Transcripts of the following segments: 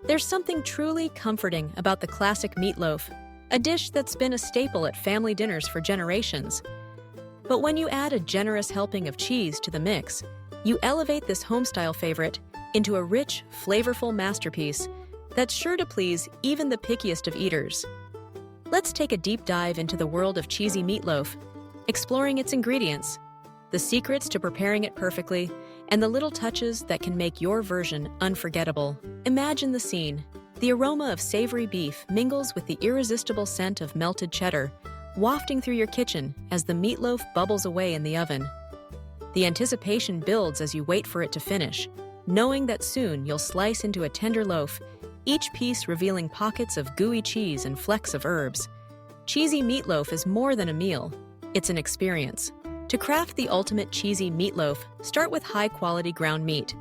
There's something truly comforting about the classic meatloaf, a dish that's been a staple at family dinners for generations. But when you add a generous helping of cheese to the mix, you elevate this homestyle favorite into a rich, flavorful masterpiece that's sure to please even the pickiest of eaters. Let's take a deep dive into the world of cheesy meatloaf, exploring its ingredients, the secrets to preparing it perfectly, and the little touches that can make your version unforgettable. Imagine the scene. The aroma of savory beef mingles with the irresistible scent of melted cheddar, wafting through your kitchen as the meatloaf bubbles away in the oven. The anticipation builds as you wait for it to finish, knowing that soon you'll slice into a tender loaf, each piece revealing pockets of gooey cheese and flecks of herbs. Cheesy meatloaf is more than a meal. It's an experience. To craft the ultimate cheesy meatloaf, start with high-quality ground meat.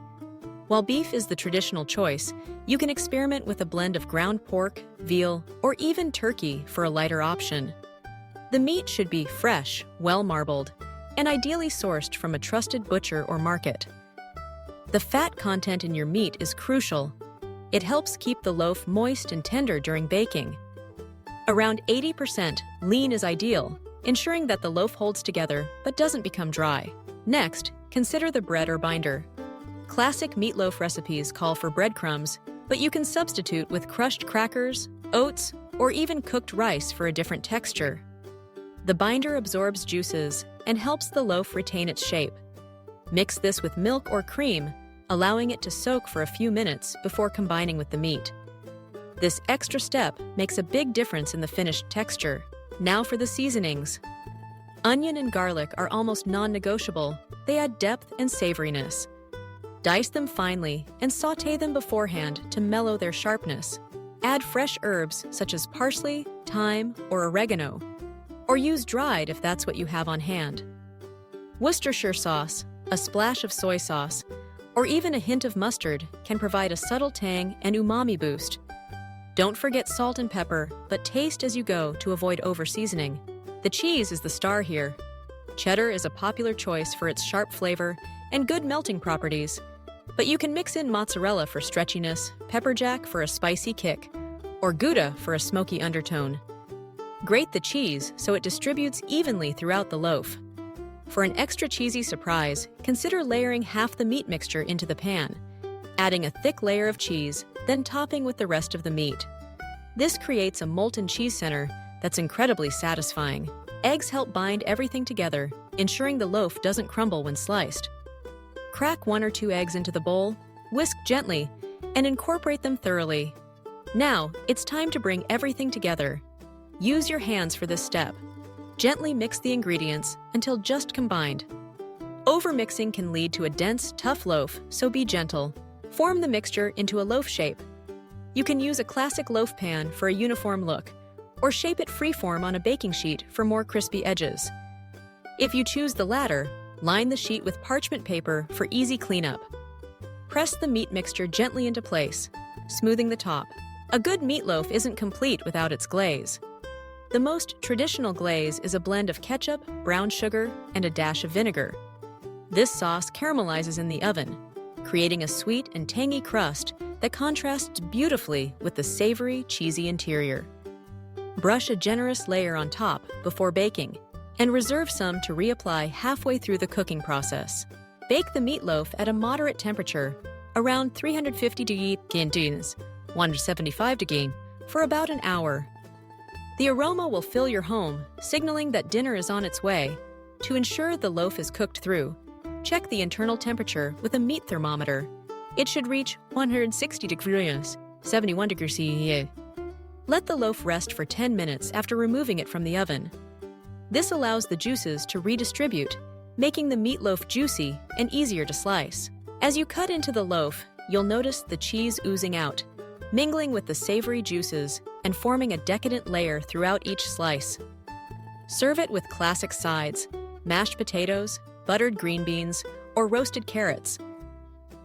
While beef is the traditional choice, you can experiment with a blend of ground pork, veal, or even turkey for a lighter option. The meat should be fresh, well-marbled, and ideally sourced from a trusted butcher or market. The fat content in your meat is crucial. It helps keep the loaf moist and tender during baking. Around 80% lean is ideal, ensuring that the loaf holds together but doesn't become dry. Next, consider the bread or binder. Classic meatloaf recipes call for breadcrumbs, but you can substitute with crushed crackers, oats, or even cooked rice for a different texture. The binder absorbs juices and helps the loaf retain its shape. Mix this with milk or cream, allowing it to soak for a few minutes before combining with the meat. This extra step makes a big difference in the finished texture. Now for the seasonings. Onion and garlic are almost non-negotiable. They add depth and savoriness. Dice them finely and sauté them beforehand to mellow their sharpness. Add fresh herbs such as parsley, thyme, or oregano, or use dried if that's what you have on hand. Worcestershire sauce, a splash of soy sauce, or even a hint of mustard can provide a subtle tang and umami boost. Don't forget salt and pepper, but taste as you go to avoid over-seasoning. The cheese is the star here. Cheddar is a popular choice for its sharp flavor and good melting properties, but you can mix in mozzarella for stretchiness, pepper jack for a spicy kick, or Gouda for a smoky undertone. Grate the cheese so it distributes evenly throughout the loaf. For an extra cheesy surprise, consider layering half the meat mixture into the pan, adding a thick layer of cheese, then topping with the rest of the meat. This creates a molten cheese center that's incredibly satisfying. Eggs help bind everything together, ensuring the loaf doesn't crumble when sliced. Crack 1 or 2 eggs into the bowl, whisk gently, and incorporate them thoroughly. Now, it's time to bring everything together. Use your hands for this step. Gently mix the ingredients until just combined. Overmixing can lead to a dense, tough loaf, so be gentle. Form the mixture into a loaf shape. You can use a classic loaf pan for a uniform look, or shape it freeform on a baking sheet for more crispy edges. If you choose the latter, line the sheet with parchment paper for easy cleanup. Press the meat mixture gently into place, smoothing the top. A good meatloaf isn't complete without its glaze. The most traditional glaze is a blend of ketchup, brown sugar, and a dash of vinegar. This sauce caramelizes in the oven, creating a sweet and tangy crust that contrasts beautifully with the savory, cheesy interior. Brush a generous layer on top before baking, and reserve some to reapply halfway through the cooking process. Bake the meatloaf at a moderate temperature, around 350 degrees, 175 degrees, for about an hour. The aroma will fill your home, signaling that dinner is on its way. To ensure the loaf is cooked through, check the internal temperature with a meat thermometer. It should reach 160 degrees, 71 degrees Celsius. Let the loaf rest for 10 minutes after removing it from the oven. This allows the juices to redistribute, making the meatloaf juicy and easier to slice. As you cut into the loaf, you'll notice the cheese oozing out, mingling with the savory juices and forming a decadent layer throughout each slice. Serve it with classic sides, mashed potatoes, buttered green beans, or roasted carrots.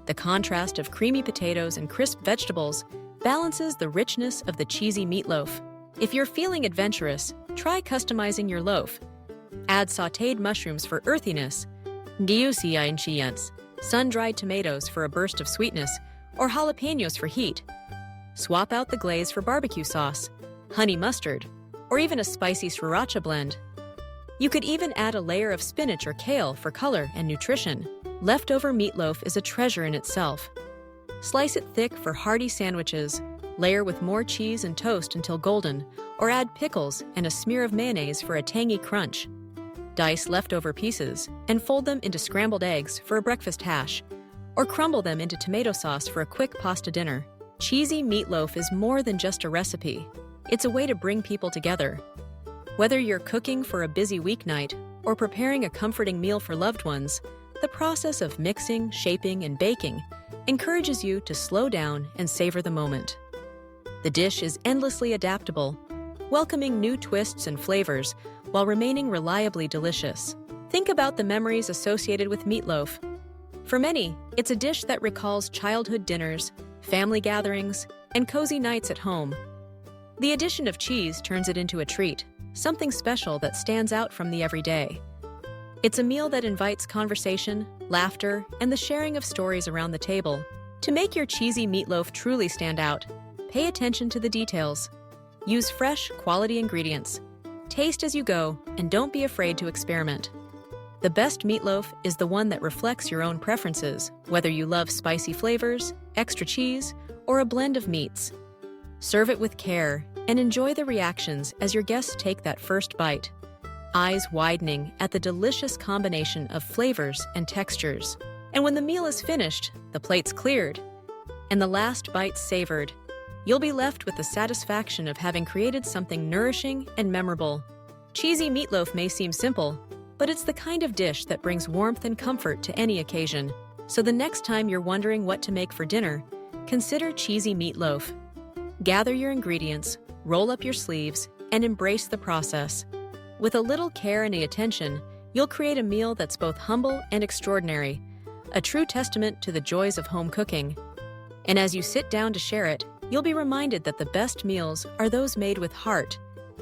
The contrast of creamy potatoes and crisp vegetables balances the richness of the cheesy meatloaf. If you're feeling adventurous, try customizing your loaf. Add sautéed mushrooms for earthiness, sun-dried tomatoes for a burst of sweetness, or jalapenos for heat. Swap out the glaze for barbecue sauce, honey mustard, or even a spicy sriracha blend. You could even add a layer of spinach or kale for color and nutrition. Leftover meatloaf is a treasure in itself. Slice it thick for hearty sandwiches, layer with more cheese and toast until golden, or add pickles and a smear of mayonnaise for a tangy crunch. Dice leftover pieces and fold them into scrambled eggs for a breakfast hash, or crumble them into tomato sauce for a quick pasta dinner. Cheesy meatloaf is more than just a recipe. It's a way to bring people together. Whether you're cooking for a busy weeknight or preparing a comforting meal for loved ones, the process of mixing, shaping, and baking encourages you to slow down and savor the moment. The dish is endlessly adaptable, welcoming new twists and flavors while remaining reliably delicious. Think about the memories associated with meatloaf. For many, it's a dish that recalls childhood dinners, family gatherings, and cozy nights at home. The addition of cheese turns it into a treat, something special that stands out from the everyday. It's a meal that invites conversation, laughter, and the sharing of stories around the table. To make your cheesy meatloaf truly stand out, pay attention to the details. Use fresh, quality ingredients. Taste as you go, and don't be afraid to experiment. The best meatloaf is the one that reflects your own preferences, whether you love spicy flavors, extra cheese, or a blend of meats. Serve it with care and enjoy the reactions as your guests take that first bite, eyes widening at the delicious combination of flavors and textures. And when the meal is finished, the plate's cleared, and the last bite savored, you'll be left with the satisfaction of having created something nourishing and memorable. Cheesy meatloaf may seem simple, but it's the kind of dish that brings warmth and comfort to any occasion. So the next time you're wondering what to make for dinner, consider cheesy meatloaf. Gather your ingredients, roll up your sleeves, and embrace the process. With a little care and attention, you'll create a meal that's both humble and extraordinary, a true testament to the joys of home cooking. And as you sit down to share it, you'll be reminded that the best meals are those made with heart,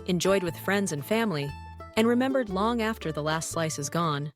enjoyed with friends and family, and remembered long after the last slice is gone.